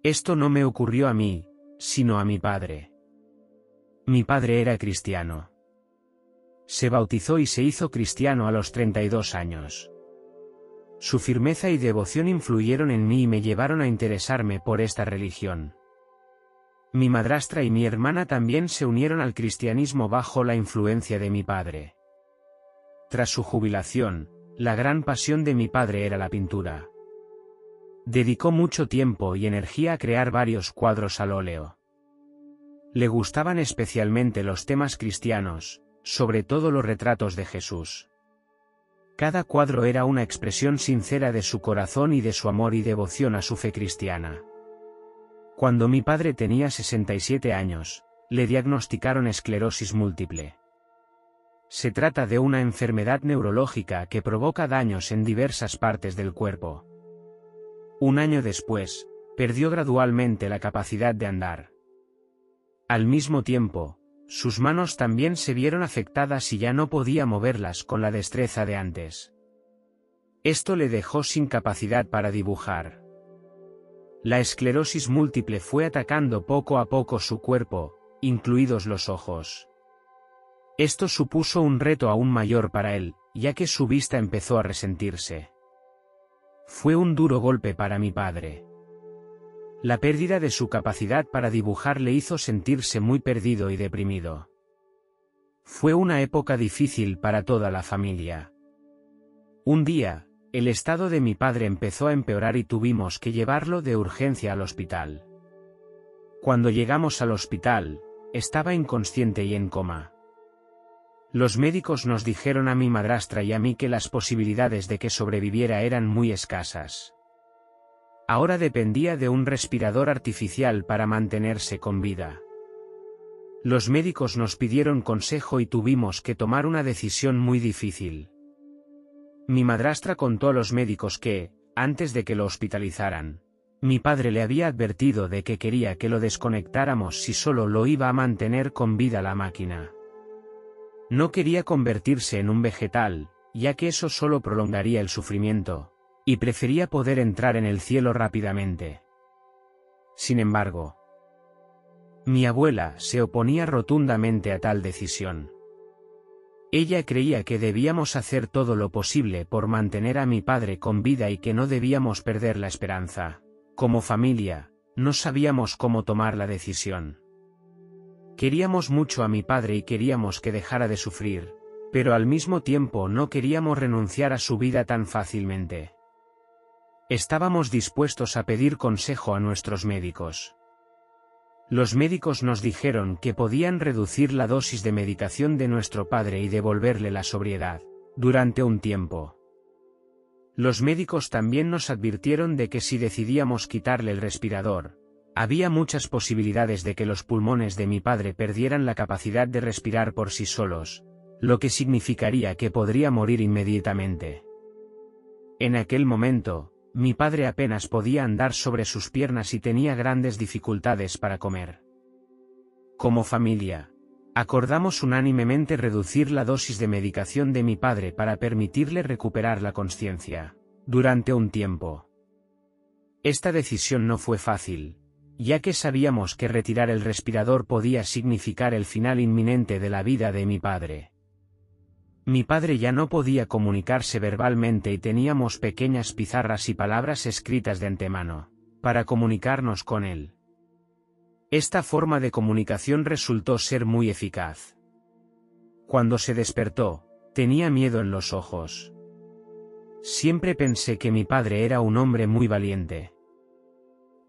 Esto no me ocurrió a mí, sino a mi padre. Mi padre era cristiano. Se bautizó y se hizo cristiano a los 32 años. Su firmeza y devoción influyeron en mí y me llevaron a interesarme por esta religión. Mi madrastra y mi hermana también se unieron al cristianismo bajo la influencia de mi padre. Tras su jubilación, la gran pasión de mi padre era la pintura. Dedicó mucho tiempo y energía a crear varios cuadros al óleo. Le gustaban especialmente los temas cristianos, sobre todo los retratos de Jesús. Cada cuadro era una expresión sincera de su corazón y de su amor y devoción a su fe cristiana. Cuando mi padre tenía 67 años, le diagnosticaron esclerosis múltiple. Se trata de una enfermedad neurológica que provoca daños en diversas partes del cuerpo. Un año después, perdió gradualmente la capacidad de andar. Al mismo tiempo, sus manos también se vieron afectadas y ya no podía moverlas con la destreza de antes. Esto le dejó sin capacidad para dibujar. La esclerosis múltiple fue atacando poco a poco su cuerpo, incluidos los ojos. Esto supuso un reto aún mayor para él, ya que su vista empezó a resentirse. Fue un duro golpe para mi padre. La pérdida de su capacidad para dibujar le hizo sentirse muy perdido y deprimido. Fue una época difícil para toda la familia. Un día, el estado de mi padre empezó a empeorar y tuvimos que llevarlo de urgencia al hospital. Cuando llegamos al hospital, estaba inconsciente y en coma. Los médicos nos dijeron a mi madrastra y a mí que las posibilidades de que sobreviviera eran muy escasas. Ahora dependía de un respirador artificial para mantenerse con vida. Los médicos nos pidieron consejo y tuvimos que tomar una decisión muy difícil. Mi madrastra contó a los médicos que, antes de que lo hospitalizaran, mi padre le había advertido de que quería que lo desconectáramos si solo lo iba a mantener con vida la máquina. No quería convertirse en un vegetal, ya que eso solo prolongaría el sufrimiento, y prefería poder entrar en el cielo rápidamente. Sin embargo, mi abuela se oponía rotundamente a tal decisión. Ella creía que debíamos hacer todo lo posible por mantener a mi padre con vida y que no debíamos perder la esperanza. Como familia, no sabíamos cómo tomar la decisión. Queríamos mucho a mi padre y queríamos que dejara de sufrir, pero al mismo tiempo no queríamos renunciar a su vida tan fácilmente. Estábamos dispuestos a pedir consejo a nuestros médicos. Los médicos nos dijeron que podían reducir la dosis de medicación de nuestro padre y devolverle la sobriedad, durante un tiempo. Los médicos también nos advirtieron de que si decidíamos quitarle el respirador, había muchas posibilidades de que los pulmones de mi padre perdieran la capacidad de respirar por sí solos, lo que significaría que podría morir inmediatamente. En aquel momento, mi padre apenas podía andar sobre sus piernas y tenía grandes dificultades para comer. Como familia, acordamos unánimemente reducir la dosis de medicación de mi padre para permitirle recuperar la consciencia, durante un tiempo. Esta decisión no fue fácil, ya que sabíamos que retirar el respirador podía significar el final inminente de la vida de mi padre. Mi padre ya no podía comunicarse verbalmente y teníamos pequeñas pizarras y palabras escritas de antemano, para comunicarnos con él. Esta forma de comunicación resultó ser muy eficaz. Cuando se despertó, tenía miedo en los ojos. Siempre pensé que mi padre era un hombre muy valiente.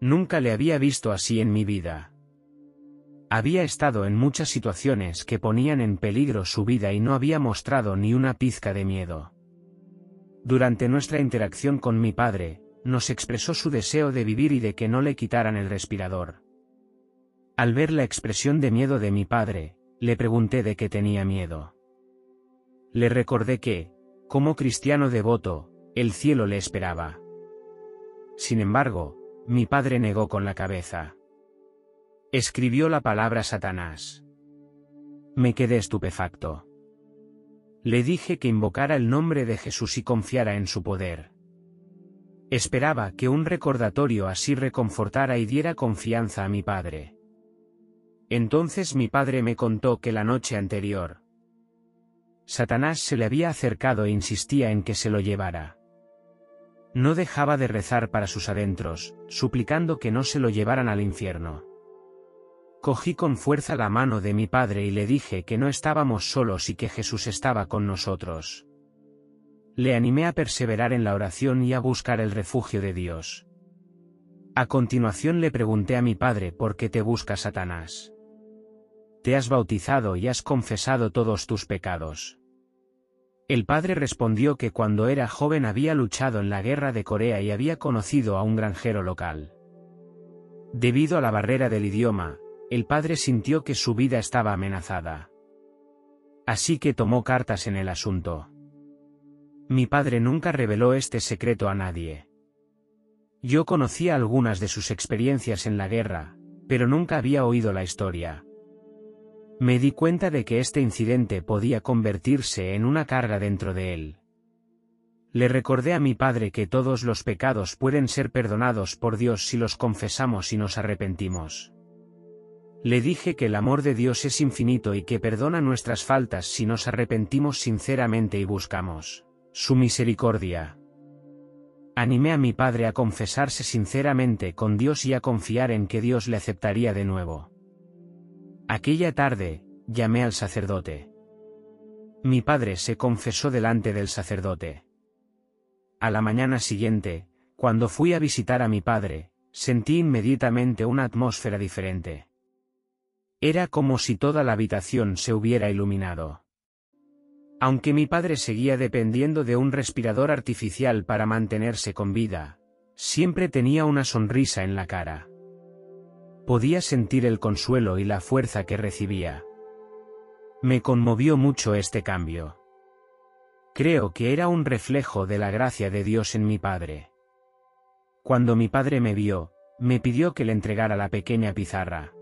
Nunca le había visto así en mi vida. Había estado en muchas situaciones que ponían en peligro su vida y no había mostrado ni una pizca de miedo. Durante nuestra interacción con mi padre, nos expresó su deseo de vivir y de que no le quitaran el respirador. Al ver la expresión de miedo de mi padre, le pregunté de qué tenía miedo. Le recordé que, como cristiano devoto, el cielo le esperaba. Sin embargo, mi padre negó con la cabeza. Escribió la palabra Satanás. Me quedé estupefacto. Le dije que invocara el nombre de Jesús y confiara en su poder. Esperaba que un recordatorio así reconfortara y diera confianza a mi padre. Entonces mi padre me contó que la noche anterior, Satanás se le había acercado e insistía en que se lo llevara. No dejaba de rezar para sus adentros, suplicando que no se lo llevaran al infierno. Cogí con fuerza la mano de mi padre y le dije que no estábamos solos y que Jesús estaba con nosotros. Le animé a perseverar en la oración y a buscar el refugio de Dios. A continuación le pregunté a mi padre por qué te busca Satanás. Te has bautizado y has confesado todos tus pecados. El padre respondió que cuando era joven había luchado en la guerra de Corea y había conocido a un granjero local. Debido a la barrera del idioma, el padre sintió que su vida estaba amenazada. Así que tomó cartas en el asunto. Mi padre nunca reveló este secreto a nadie. Yo conocía algunas de sus experiencias en la guerra, pero nunca había oído la historia. Me di cuenta de que este incidente podía convertirse en una carga dentro de él. Le recordé a mi padre que todos los pecados pueden ser perdonados por Dios si los confesamos y nos arrepentimos. Le dije que el amor de Dios es infinito y que perdona nuestras faltas si nos arrepentimos sinceramente y buscamos su misericordia. Animé a mi padre a confesarse sinceramente con Dios y a confiar en que Dios le aceptaría de nuevo. Aquella tarde, llamé al sacerdote. Mi padre se confesó delante del sacerdote. A la mañana siguiente, cuando fui a visitar a mi padre, sentí inmediatamente una atmósfera diferente. Era como si toda la habitación se hubiera iluminado. Aunque mi padre seguía dependiendo de un respirador artificial para mantenerse con vida, siempre tenía una sonrisa en la cara. Podía sentir el consuelo y la fuerza que recibía. Me conmovió mucho este cambio. Creo que era un reflejo de la gracia de Dios en mi padre. Cuando mi padre me vio, me pidió que le entregara la pequeña pizarra.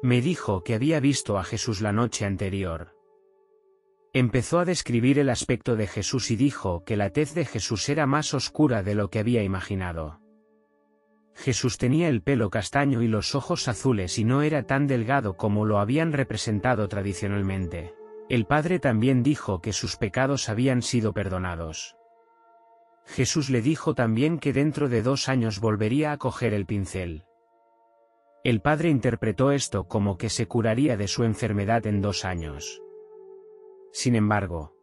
Me dijo que había visto a Jesús la noche anterior. Empezó a describir el aspecto de Jesús y dijo que la tez de Jesús era más oscura de lo que había imaginado. Jesús tenía el pelo castaño y los ojos azules y no era tan delgado como lo habían representado tradicionalmente. El Padre también dijo que sus pecados habían sido perdonados. Jesús le dijo también que dentro de 2 años volvería a coger el pincel. El Padre interpretó esto como que se curaría de su enfermedad en 2 años. Sin embargo,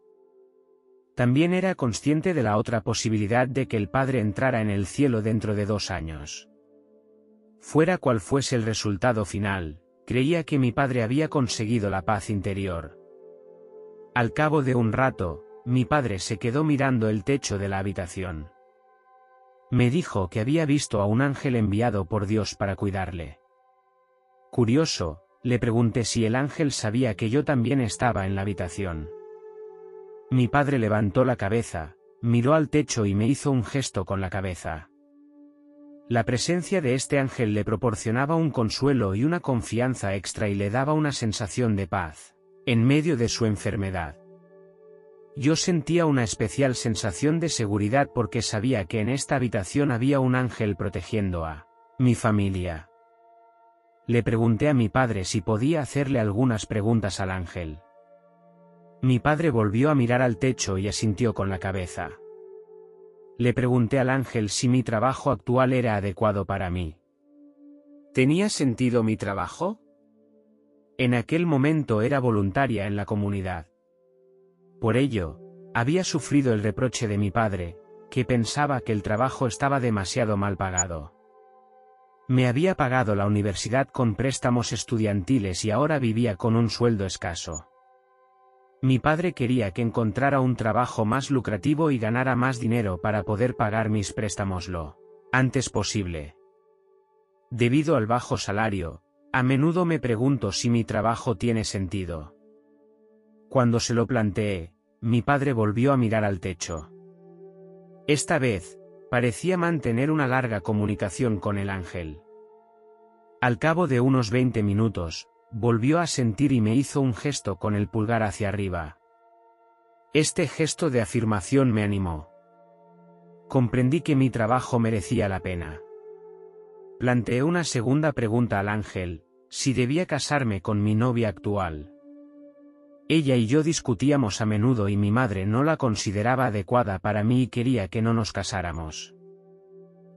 también era consciente de la otra posibilidad de que el Padre entrara en el cielo dentro de 2 años. Fuera cual fuese el resultado final, creía que mi padre había conseguido la paz interior. Al cabo de un rato, mi padre se quedó mirando el techo de la habitación. Me dijo que había visto a un ángel enviado por Dios para cuidarle. Curioso, le pregunté si el ángel sabía que yo también estaba en la habitación. Mi padre levantó la cabeza, miró al techo y me hizo un gesto con la cabeza. La presencia de este ángel le proporcionaba un consuelo y una confianza extra y le daba una sensación de paz, en medio de su enfermedad. Yo sentía una especial sensación de seguridad porque sabía que en esta habitación había un ángel protegiendo a mi familia. Le pregunté a mi padre si podía hacerle algunas preguntas al ángel. Mi padre volvió a mirar al techo y asintió con la cabeza. Le pregunté al ángel si mi trabajo actual era adecuado para mí. ¿Tenía sentido mi trabajo? En aquel momento era voluntaria en la comunidad. Por ello, había sufrido el reproche de mi padre, que pensaba que el trabajo estaba demasiado mal pagado. Me había pagado la universidad con préstamos estudiantiles y ahora vivía con un sueldo escaso. Mi padre quería que encontrara un trabajo más lucrativo y ganara más dinero para poder pagar mis préstamos lo antes posible. Debido al bajo salario, a menudo me pregunto si mi trabajo tiene sentido. Cuando se lo planteé, mi padre volvió a mirar al techo. Esta vez, parecía mantener una larga comunicación con el ángel. Al cabo de unos 20 minutos, volvió a sentir y me hizo un gesto con el pulgar hacia arriba. Este gesto de afirmación me animó. Comprendí que mi trabajo merecía la pena. Planteé una segunda pregunta al ángel, si debía casarme con mi novia actual. Ella y yo discutíamos a menudo y mi madre no la consideraba adecuada para mí y quería que no nos casáramos.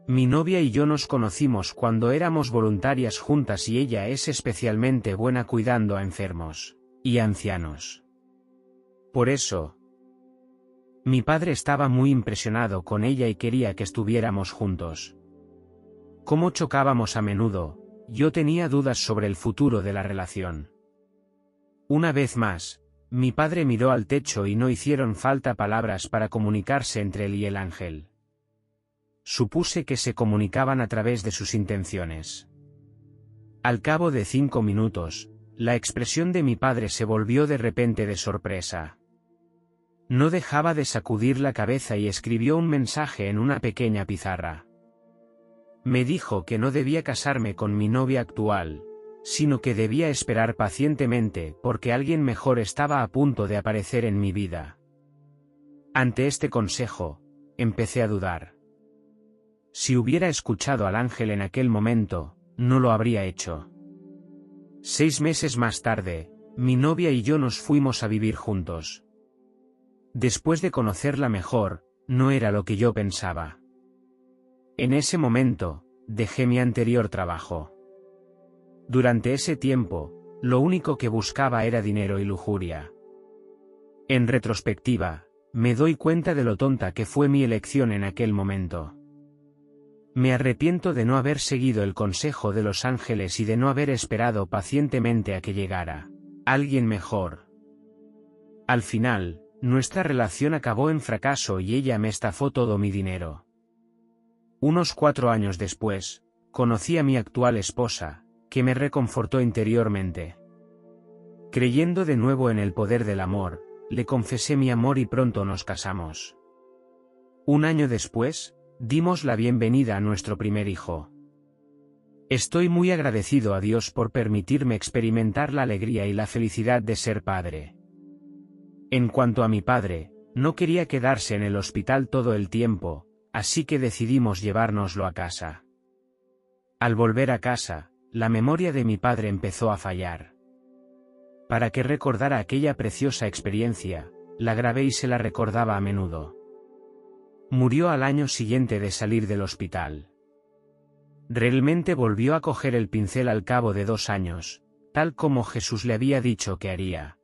Mi novia y yo nos conocimos cuando éramos voluntarias juntas y ella es especialmente buena cuidando a enfermos y ancianos. Por eso, mi padre estaba muy impresionado con ella y quería que estuviéramos juntos. Como chocábamos a menudo, yo tenía dudas sobre el futuro de la relación. Una vez más, mi padre miró al techo y no hicieron falta palabras para comunicarse entre él y el ángel. Supuse que se comunicaban a través de sus intenciones. Al cabo de 5 minutos, la expresión de mi padre se volvió de repente de sorpresa. No dejaba de sacudir la cabeza y escribió un mensaje en una pequeña pizarra. Me dijo que no debía casarme con mi novia actual, sino que debía esperar pacientemente porque alguien mejor estaba a punto de aparecer en mi vida. Ante este consejo, empecé a dudar. Si hubiera escuchado al ángel en aquel momento, no lo habría hecho. 6 meses más tarde, mi novia y yo nos fuimos a vivir juntos. Después de conocerla mejor, no era lo que yo pensaba. En ese momento, dejé mi anterior trabajo. Durante ese tiempo, lo único que buscaba era dinero y lujuria. En retrospectiva, me doy cuenta de lo tonta que fue mi elección en aquel momento. Me arrepiento de no haber seguido el consejo de los ángeles y de no haber esperado pacientemente a que llegara alguien mejor. Al final, nuestra relación acabó en fracaso y ella me estafó todo mi dinero. Unos 4 años después, conocí a mi actual esposa, que me reconfortó interiormente. Creyendo de nuevo en el poder del amor, le confesé mi amor y pronto nos casamos. 1 año después, dimos la bienvenida a nuestro primer hijo. Estoy muy agradecido a Dios por permitirme experimentar la alegría y la felicidad de ser padre. En cuanto a mi padre, no quería quedarse en el hospital todo el tiempo, así que decidimos llevárnoslo a casa. Al volver a casa, la memoria de mi padre empezó a fallar. Para que recordara aquella preciosa experiencia, la grabé y se la recordaba a menudo. Murió al año siguiente de salir del hospital. Realmente volvió a coger el pincel al cabo de 2 años, tal como Jesús le había dicho que haría.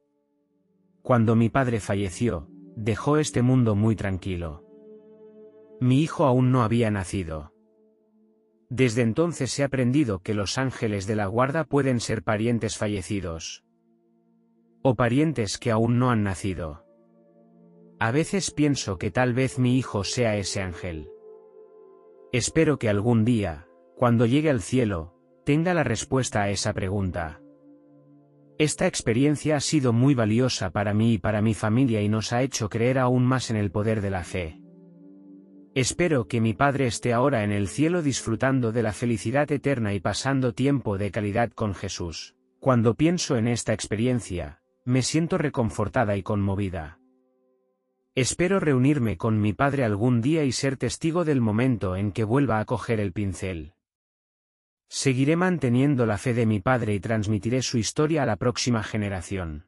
Cuando mi padre falleció, dejó este mundo muy tranquilo. Mi hijo aún no había nacido. Desde entonces he aprendido que los ángeles de la guarda pueden ser parientes fallecidos. O parientes que aún no han nacido. A veces pienso que tal vez mi hijo sea ese ángel. Espero que algún día, cuando llegue al cielo, tenga la respuesta a esa pregunta. Esta experiencia ha sido muy valiosa para mí y para mi familia y nos ha hecho creer aún más en el poder de la fe. Espero que mi padre esté ahora en el cielo disfrutando de la felicidad eterna y pasando tiempo de calidad con Jesús. Cuando pienso en esta experiencia, me siento reconfortada y conmovida. Espero reunirme con mi padre algún día y ser testigo del momento en que vuelva a coger el pincel. Seguiré manteniendo la fe de mi padre y transmitiré su historia a la próxima generación.